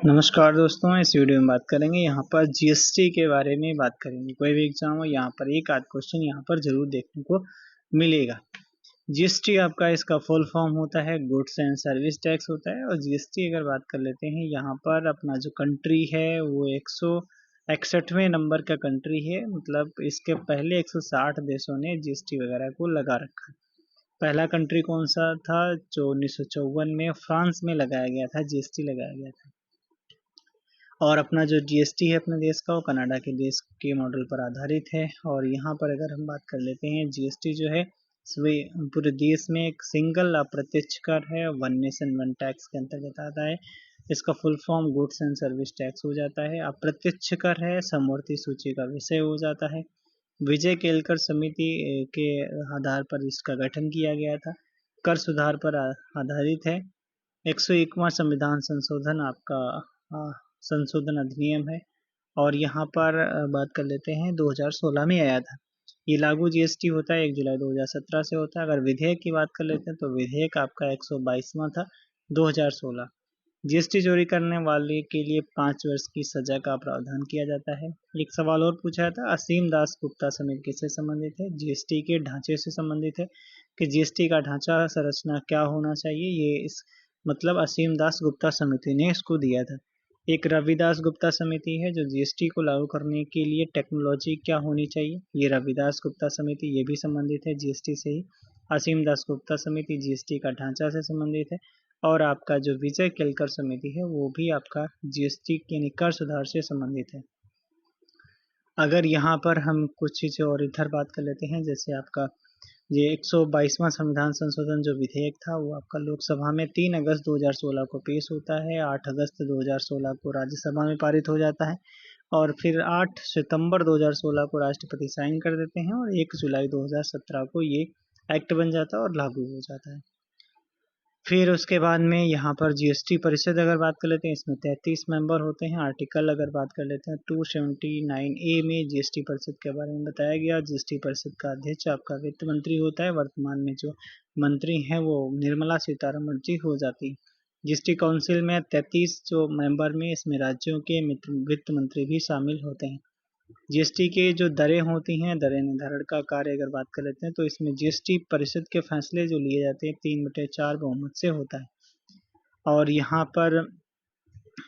नमस्कार दोस्तों, इस वीडियो में बात करेंगे यहाँ पर जीएसटी के बारे में बात करेंगे। कोई भी एग्जाम हो यहाँ पर एक आध क्वेश्चन यहाँ पर जरूर देखने को मिलेगा। जीएसटी आपका इसका फुल फॉर्म होता है गुड्स एंड सर्विस टैक्स होता है। और जीएसटी अगर बात कर लेते हैं यहाँ पर अपना जो कंट्री है वो 161वें नंबर का कंट्री है। मतलब इसके पहले 160 देशों ने जीएसटी वगैरह को लगा रखा है। पहला कंट्री कौन सा था? जो 1954 में फ्रांस में लगाया गया था, जीएसटी लगाया गया था। और अपना जो जीएसटी है अपने देश का वो कनाडा के देश के मॉडल पर आधारित है। और यहाँ पर अगर हम बात कर लेते हैं, जीएसटी जो है पूरे देश में एक सिंगल अप्रत्यक्ष कर है, वन नेशन वन टैक्स के अंतर्गत आता है। इसका full form goods and service tax हो जाता है। अप्रत्यक्ष कर है, समवर्ती सूची का विषय हो जाता है। विजय केलकर समिति के आधार पर इसका गठन किया गया था। कर सुधार पर आधारित है। 101वां संविधान संशोधन आपका संशोधन अधिनियम है। और यहाँ पर बात कर लेते हैं 2016 में आया था। ये लागू जीएसटी होता है 1 जुलाई 2017 से होता है। अगर विधेयक की बात कर लेते हैं तो विधेयक आपका 122वां था 2016। जीएसटी चोरी करने वाले के लिए 5 वर्ष की सजा का प्रावधान किया जाता है। एक सवाल और पूछा था, असीम दास गुप्ता समिति किससे संबंधित है? जीएसटी के ढांचे से संबंधित है कि जीएसटी का ढांचा संरचना क्या होना चाहिए, ये इस मतलब असीम दास गुप्ता समिति ने इसको दिया था। एक रविदास गुप्ता समिति है जो जीएसटी को लागू करने के लिए टेक्नोलॉजी क्या होनी चाहिए, ये रविदास गुप्ता समिति ये भी संबंधित है जीएसटी से ही। असीम दास गुप्ता समिति जीएसटी का ढांचा से संबंधित है। और आपका जो विजय केलकर समिति है वो भी आपका जीएसटी यानी कर सुधार से संबंधित है। अगर यहाँ पर हम कुछ चीज़ें और इधर बात कर लेते हैं, जैसे आपका ये 122वां संविधान संशोधन जो विधेयक था वो आपका लोकसभा में 3 अगस्त 2016 को पेश होता है। 8 अगस्त 2016 को राज्यसभा में पारित हो जाता है। और फिर 8 सितंबर 2016 को राष्ट्रपति साइन कर देते हैं और 1 जुलाई 2017 को ये एक्ट बन जाता है और लागू हो जाता है। फिर उसके बाद में यहाँ पर जीएसटी परिषद अगर बात कर लेते हैं, इसमें 33 मेंबर होते हैं। आर्टिकल अगर बात कर लेते हैं 279A में जीएसटी परिषद के बारे में बताया गया। जीएसटी परिषद का अध्यक्ष आपका वित्त मंत्री होता है। वर्तमान में जो मंत्री हैं वो निर्मला सीतारमण जी हो जाती है। जीएसटी काउंसिल में 33 जो मेंबर में इसमें राज्यों के वित्त मंत्री भी शामिल होते हैं। जीएसटी के जो दरें होती हैं, दरें निर्धारण का कार्य अगर बात कर लेते हैं तो इसमें जीएसटी परिषद के फैसले जो लिए जाते हैं 3/4 बहुमत से होता है। और यहाँ पर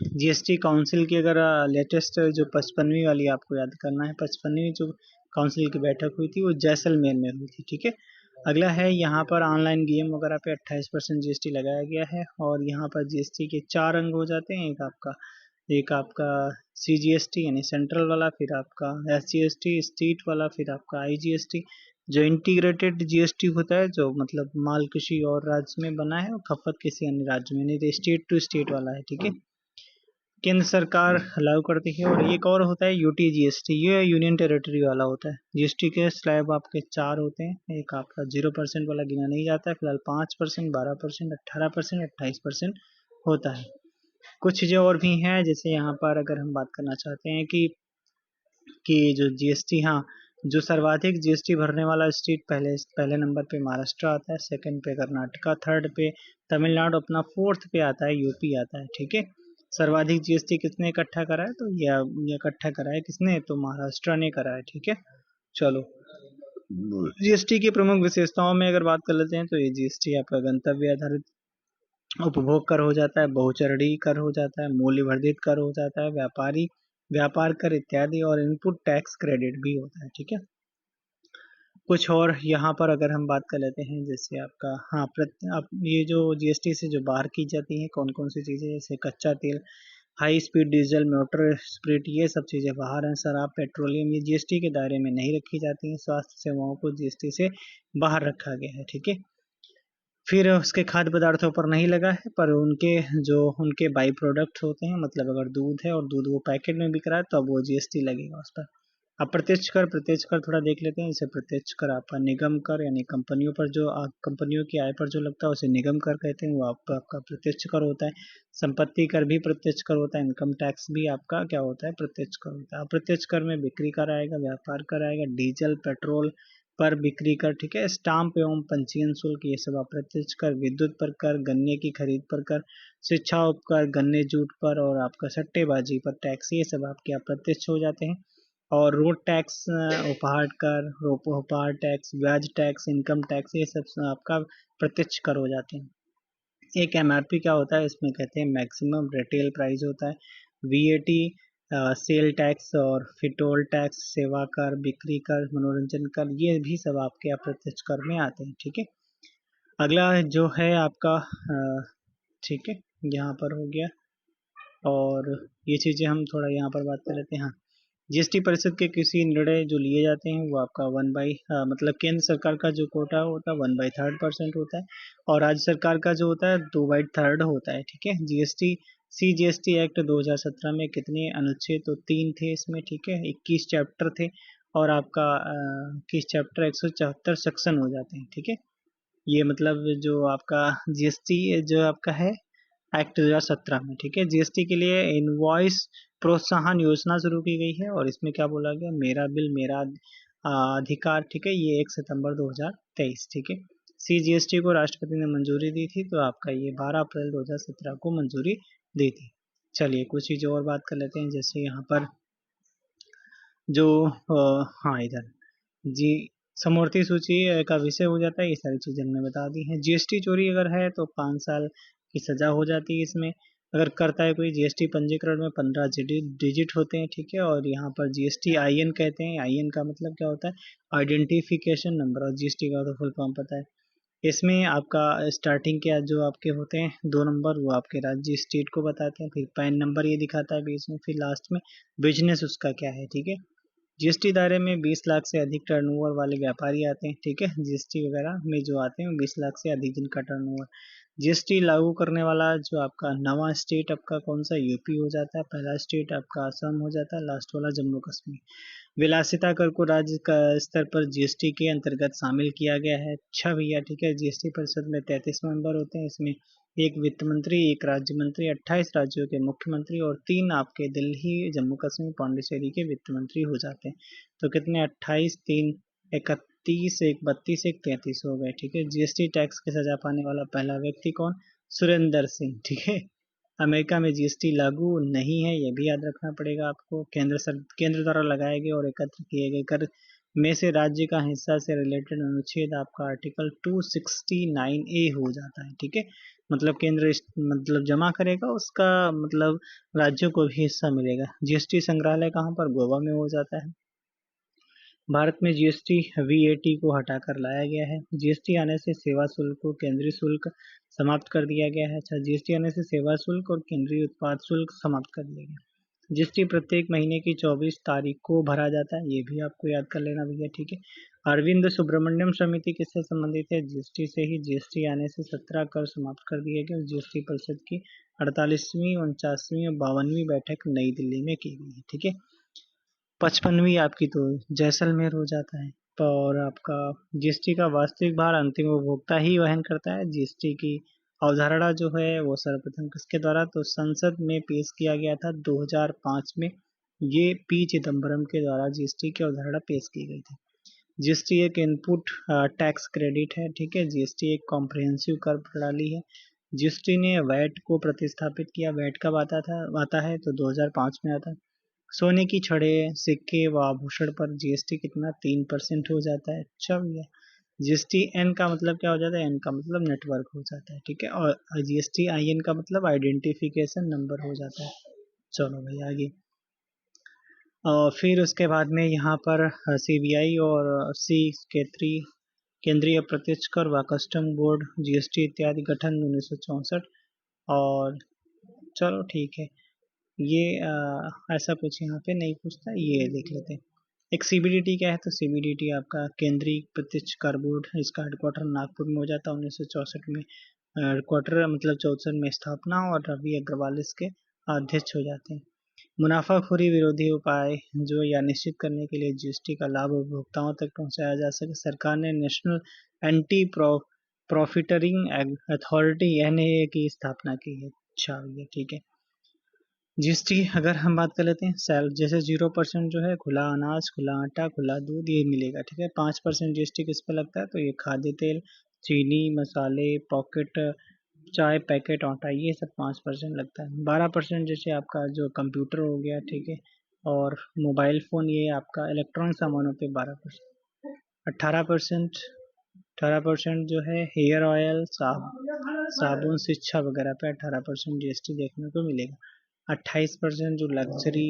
जीएसटी काउंसिल की अगर लेटेस्ट जो 55वीं वाली आपको याद करना है, 55वीं जो काउंसिल की बैठक हुई थी वो जैसलमेर में हुई थी। ठीक है, अगला है यहाँ पर ऑनलाइन गेम वगैरह पे 28% जीएसटी लगाया गया है। और यहाँ पर जीएसटी के 4 अंग हो जाते हैं। एक आपका सीजीएसटी यानी सेंट्रल वाला, फिर आपका एसजीएसटी स्टेट वाला, फिर आपका आईजीएसटी जो इंटीग्रेटेड जीएसटी होता है, जो मतलब माल किसी और राज्य में बना है और खपत किसी अन्य राज्य में, नहीं तो स्टेट टू स्टेट वाला है। ठीक है, केंद्र सरकार लागू करती है। और एक और होता है यूटी जीएसटी, ये यूनियन टेरिटरी वाला होता है। जीएसटी के स्लैब आपके 4 होते हैं। एक आपका 0% वाला गिना नहीं जाता है फिलहाल, 5%, 12%, 18%, 28% होता है। कुछ चीज़ें और भी हैं, जैसे यहाँ पर अगर हम बात करना चाहते हैं कि जो जीएसटी, हाँ, जो सर्वाधिक जीएसटी भरने वाला स्टेट पहले नंबर पे महाराष्ट्र आता है, सेकंड पे कर्नाटका, थर्ड पे तमिलनाडु, अपना फोर्थ पे आता है यूपी आता है। ठीक है, सर्वाधिक जीएसटी किसने इकट्ठा करा है? तो ये इकट्ठा करा है किसने? तो महाराष्ट्र ने करा है। ठीक है, चलो जीएसटी की प्रमुख विशेषताओं में अगर बात कर लेते हैं तो ये जीएसटी आपका गंतव्य आधारित उपभोग कर हो जाता है, बहुचरणीय कर हो जाता है, मूल्य वर्धित कर हो जाता है, व्यापार कर इत्यादि, और इनपुट टैक्स क्रेडिट भी होता है। ठीक है, कुछ और यहाँ पर अगर हम बात कर लेते हैं, जैसे आपका, हाँ, आप ये जो जीएसटी से जो बाहर की जाती हैं कौन कौन सी चीज़ें, जैसे कच्चा तेल, high speed diesel, motor spirit, ये सब चीज़ें बाहर हैं। शराब, पेट्रोलियम, ये जीएसटी के दायरे में नहीं रखी जाती हैं। स्वास्थ्य सेवाओं को जीएसटी से बाहर रखा गया है। ठीक है, फिर उसके खाद्य पदार्थों पर नहीं लगा है, पर उनके बाई प्रोडक्ट होते हैं, मतलब अगर दूध है और दूध वो पैकेट में बिक रहा है तो अब वो जीएसटी लगेगा उस पर। अब प्रत्यक्ष कर थोड़ा देख लेते हैं। जैसे प्रत्यक्ष कर आपका निगम कर यानी कंपनियों पर जो कंपनियों की आय पर जो लगता है उसे निगम कर कहते हैं, वो आपका प्रत्यक्ष कर होता है। संपत्ति कर भी प्रत्यक्ष कर होता है। इनकम टैक्स भी आपका क्या होता है? प्रत्यक्ष कर होता है। अप्रत्यक्ष कर में बिक्री कर आएगा, व्यापार कर आएगा, डीजल, पेट्रोल, पर बिक्री कर, ठीक है, स्टाम्प एवं पंजीयन शुल्क ये सब अप्रत्यक्ष कर, विद्युत पर कर, गन्ने की खरीद पर कर, शिक्षा उपकर, गन्ने जूट पर और आपका सट्टेबाजी पर टैक्स, ये सब आपके अप्रत्यक्ष हो जाते हैं। और रोड टैक्स, उपहार कर, उपहार टैक्स, ब्याज टैक्स, इनकम टैक्स, ये सब आपका प्रत्यक्ष कर हो जाते हैं। एक एमआरपी क्या होता है, इसमें कहते हैं मैक्सिमम रिटेल प्राइस होता है। वीएटी, सेल टैक्स और फिर टोल टैक्स, सेवा कर, बिक्री कर, मनोरंजन कर, ये भी सब आपके अप्रत्यक्ष कर में आते हैं, ठीक है। अगला जो है आपका ठीक है, यहाँ पर हो गया। और ये चीज़ें हम थोड़ा यहाँ पर बात कर लेते हैं। हाँ, जीएसटी परिषद के किसी निर्णय जो लिए जाते हैं वो आपका मतलब केंद्र सरकार का जो कोटा होता है 1/3% होता है, और राज्य सरकार का जो होता है 2/3 होता है, ठीक है। जीएसटी एक्ट 2017 में कितने अनुच्छेद, तो 3 थे इसमें, ठीक है, 21 चैप्टर थे, और आपका 21 चैप्टर 174 सेक्शन हो जाते हैं, ठीक है। ये मतलब जो आपका जीएसटी जो आपका है एक्ट 2017 में, ठीक है। जीएसटी के लिए इनवॉइस प्रोत्साहन योजना शुरू की गई है, और इसमें क्या बोला गया, मेरा बिल मेरा अधिकार, ठीक है, ये 1 सितंबर 2023, ठीक है। सीजीएसटी को राष्ट्रपति ने मंजूरी दी थी, तो आपका ये 12 अप्रैल 2017 को मंजूरी दी थी। चलिए कुछ चीज़ें और बात कर लेते हैं, जैसे यहाँ पर जो हाँ इधर जी समवर्ती सूची का विषय हो जाता है, ये सारी चीज़ें हमने बता दी हैं। जीएसटी चोरी अगर है तो 5 साल की सज़ा हो जाती है इसमें। अगर करता है कोई, जीएसटी पंजीकरण में 15 डिजिट होते हैं, ठीक है। और यहाँ पर जीएसटी आईएन कहते हैं, आईएन का मतलब क्या होता है, आइडेंटिफिकेशन नंबर, और जीएसटी का तो फुल फॉर्म पता है। इसमें आपका स्टार्टिंग के जो आपके होते हैं 2 नंबर, वो आपके राज्य स्टेट को बताते हैं, फिर पैन नंबर ये दिखाता है बीच में, फिर लास्ट में बिजनेस उसका क्या है, ठीक है। जीएसटी दायरे में 20 लाख से अधिक टर्नओवर वाले व्यापारी आते हैं, ठीक है। जीएसटी वगैरह में जो आते हैं 20 लाख से अधिक जिनका टर्नओवर। जीएसटी लागू करने वाला जो आपका नवा स्टेट आपका कौन सा, यूपी हो जाता है। पहला स्टेट आपका असम हो जाता है, लास्ट वाला जम्मू कश्मीर। विलासिता कर को राज्य का स्तर पर जीएसटी के अंतर्गत शामिल किया गया है। अच्छा भैया, ठीक है। जीएसटी परिषद में 33 मेंबर होते हैं, इसमें एक वित्त मंत्री, एक राज्य मंत्री, 28 राज्यों के मुख्यमंत्री और 3 आपके दिल्ली, जम्मू कश्मीर, पांडिचेरी के वित्त मंत्री हो जाते हैं। तो कितने, 28, 3, 31, एक 32, एक 33 हो गए, ठीक है। जीएसटी टैक्स की सजा पाने वाला पहला व्यक्ति कौन, सुरेंद्र सिंह, ठीक है। अमेरिका में जीएसटी लागू नहीं है, ये भी याद रखना पड़ेगा आपको। केंद्र द्वारा लगाए गए और एकत्र किए गए कर में से राज्य का हिस्सा से रिलेटेड अनुच्छेद आपका आर्टिकल 269A हो जाता है, ठीक है। मतलब केंद्र मतलब जमा करेगा, उसका मतलब राज्यों को भी हिस्सा मिलेगा। जीएसटी संग्रहालय कहाँ पर, गोवा में हो जाता है। भारत में जीएसटी वीएटी को हटाकर लाया गया है। जीएसटी आने से सेवा शुल्क को केंद्रीय शुल्क समाप्त कर दिया गया है। अच्छा, जीएसटी आने से सेवा शुल्क और केंद्रीय उत्पाद शुल्क समाप्त कर दिया गया। जीएसटी प्रत्येक महीने की 24 तारीख को भरा जाता है, ये भी आपको याद कर लेना भैया, ठीक है। अरविंद सुब्रमण्यम समिति किससे संबंधित है, जीएसटी से ही। जीएसटी आने से 17 कर समाप्त कर दिए गए। जीएसटी परिषद की 48वीं, 49वीं और 52वीं बैठक नई दिल्ली में की गई है, ठीक है। 55वीं आपकी तो जैसलमेर हो जाता है। और आपका जीएसटी का वास्तविक भार अंतिम उपभोक्ता ही वहन करता है। जीएसटी की अवधारणा जो है वो सर्वप्रथम किसके द्वारा, तो संसद में पेश किया गया था 2005 में। ये पी चिदम्बरम के द्वारा जीएसटी की अवधारणा पेश की गई थी। जीएसटी एक इनपुट टैक्स क्रेडिट है, ठीक है। जीएसटी एक कॉम्प्रिहेंसिव कर प्रणाली है। जीएसटी ने वैट को प्रतिस्थापित किया। वैट कब आता है तो 2005 में आता है। सोने की छड़े, सिक्के व आभूषण पर जीएसटी कितना, 3% हो जाता है। अच्छा भैया, जीएसटी एन का मतलब क्या हो जाता है, एन का मतलब नेटवर्क हो जाता है, ठीक है। और जीएसटी आई एन का मतलब आइडेंटिफिकेशन नंबर हो जाता है। चलो भाई आगे। और फिर उसके बाद में यहाँ पर सीबीआई और सी केंद्रीय प्रत्यक्ष कर व कस्टम बोर्ड, जीएसटी इत्यादि गठन 1964। और चलो ठीक है, ये ऐसा कुछ यहाँ पे नहीं पूछता, ये देख लेते हैं। एक सीबीडीटी क्या है, तो सीबीडीटी आपका केंद्रीय प्रत्यक्ष कर बोर्ड है। इसका हेडक्वार्टर नागपुर में हो जाता है। 1964 में हेडक्वार्टर मतलब 64 में स्थापना, और रवि अग्रवाल इसके अध्यक्ष हो जाते हैं। मुनाफाखोरी विरोधी उपाय जो या निश्चित करने के लिए जीएसटी का लाभ उपभोक्ताओं तक पहुंचाया जा सके, सरकार ने national anti profiteering authority NA की स्थापना की है। अच्छा भैया, ठीक है। जीएसटी अगर हम बात कर लेते हैं सेल, जैसे 0% जो है खुला अनाज, खुला आटा, खुला दूध ये मिलेगा, ठीक है। 5% जीएसटी किस पे लगता है, तो ये खाद्य तेल, चीनी, मसाले, पॉकेट, चाय पैकेट, आटा, ये सब 5% लगता है। 12% जैसे आपका जो कंप्यूटर हो गया, ठीक है, और मोबाइल फ़ोन, ये आपका इलेक्ट्रॉनिक सामानों पे 12%। 18% 18% जो है हेयर ऑयल, साबुन, शिक्षा वगैरह पे 18% जीएसटी देखने को मिलेगा। 28% जो लग्जरी,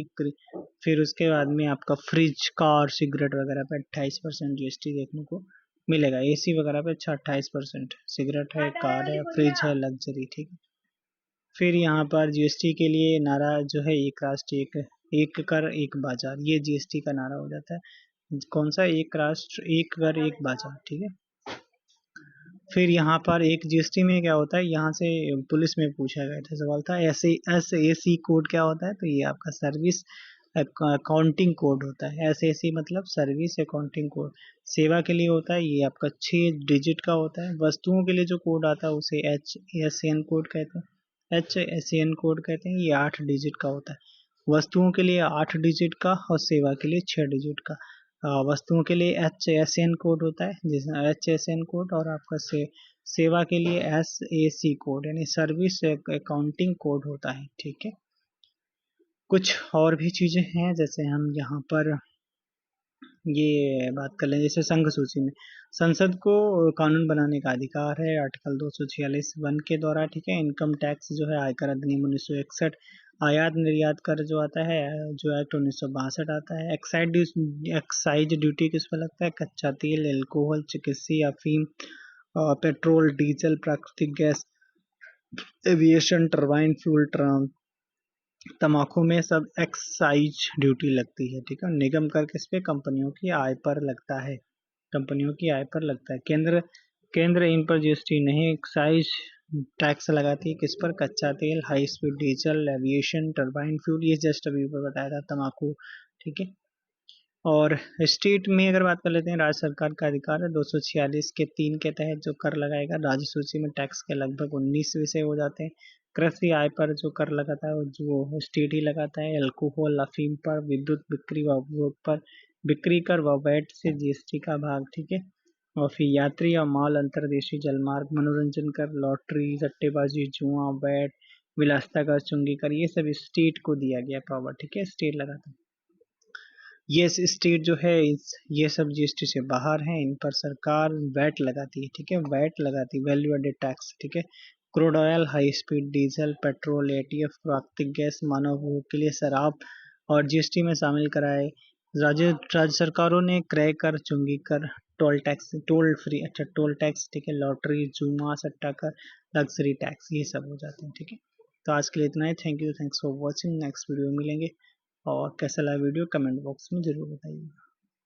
फिर उसके बाद में आपका फ्रिज, कार, सिगरेट वगैरह पे 28% जीएसटी देखने को मिलेगा। एसी वगैरह पे 28%, सिगरेट है, कार है, फ्रिज है, लग्जरी, ठीक है। फिर यहाँ पर जीएसटी के लिए नारा जो है एक राष्ट्र एक कर एक बाजार, ये जीएसटी का नारा हो जाता है। कौन सा, एक राष्ट्र एक कर एक बाजार, ठीक है। फिर यहाँ पर एक जीएसटी में क्या होता है, यहाँ से पुलिस में पूछा गया था सवाल था, SAC कोड क्या होता है, तो ये आपका सर्विस अकाउंटिंग कोड होता है। SAC मतलब सर्विस अकाउंटिंग कोड, सेवा के लिए होता है, ये आपका 6 डिजिट का होता है। वस्तुओं के लिए जो कोड आता है उसे HSN कोड कहते हैं, HSN कोड कहते हैं, ये 8 डिजिट का होता है। वस्तुओं के लिए 8 डिजिट का और सेवा के लिए 6 डिजिट का। वस्तुओं के लिए HSN कोड होता है, जिसमें HSN कोड, और आपका सेवा के लिए SAC कोड यानी सर्विस अकाउंटिंग कोड होता है, ठीक है। कुछ और भी चीजें हैं, जैसे हम यहाँ पर ये बात कर लें, जैसे संघ सूची में संसद को कानून बनाने का अधिकार है, आर्टिकल 246(1) के द्वारा, ठीक है। इनकम टैक्स जो है आयकर अधिनियम 1961, आयात निर्यात कर जो आता है, जो एक्ट 1962 आता है। एक्साइज ड्यूटी किस पर लगता है, कच्चा तेल, एल्कोहल, चिकित्सीय, अफीम, पेट्रोल, डीजल, प्राकृतिक गैस, एविएशन, टरबाइन फ्यूल, तम्बाकू में सब एक्साइज ड्यूटी लगती है, ठीक है। निगम कर किस पे, कंपनियों की आय पर लगता है, कंपनियों की आय पर लगता है। केंद्र इन पर जीएसटी नहीं, एक्साइज टैक्स लगाती है किस पर, कच्चा तेल, high speed diesel, aviation, turbine fuel, ये जस्ट अभी ऊपर बताया था, तम्बाकू, ठीक है। और स्टेट में अगर बात कर लेते हैं, राज्य सरकार का अधिकार है 246 के 3 के तहत जो कर लगाएगा। राज्य सूची में टैक्स के लगभग 19 विषय हो जाते हैं। कृषि आय पर जो कर लगाता है वो स्टेट ही लगाता है। अल्कोहल, अफीम पर, विद्युत बिक्री व उपभोग पर बिक्री कर व वैट से जीएसटी का भाग, ठीक है। और फिर यात्री और माल, अंतर्देशीय जलमार्ग, मनोरंजन कर, लॉटरी, सट्टेबाजी, जुआ, वैट, विलासिता कर, चुंगी कर, ये सब स्टेट को दिया गया पावर, ठीक है, स्टेट लगाता है। ये स्टेट जो है ये सब जीएसटी से बाहर हैं, इन पर सरकार वैट लगाती है, ठीक है, वैट लगाती है, वैल्यू एडेड टैक्स, ठीक है। Crude oil, high speed diesel, petrol, ATF, प्राकृतिक गैस, मानव उपभोग के लिए शराब और जीएसटी में शामिल कराए। राज्य सरकारों ने क्रय कर, चुंगी कर, टोल टैक्स, टोल फ्री, अच्छा टोल टैक्स, ठीक है, लॉटरी, जुआ, सट्टा कर, लग्जरी टैक्स, ये सब हो जाते हैं, ठीक है। तो आज के लिए इतना ही। Thank you, thanks for watching. Next video मिलेंगे। और कैसा लगा वीडियो कमेंट बॉक्स में ज़रूर बताइएगा।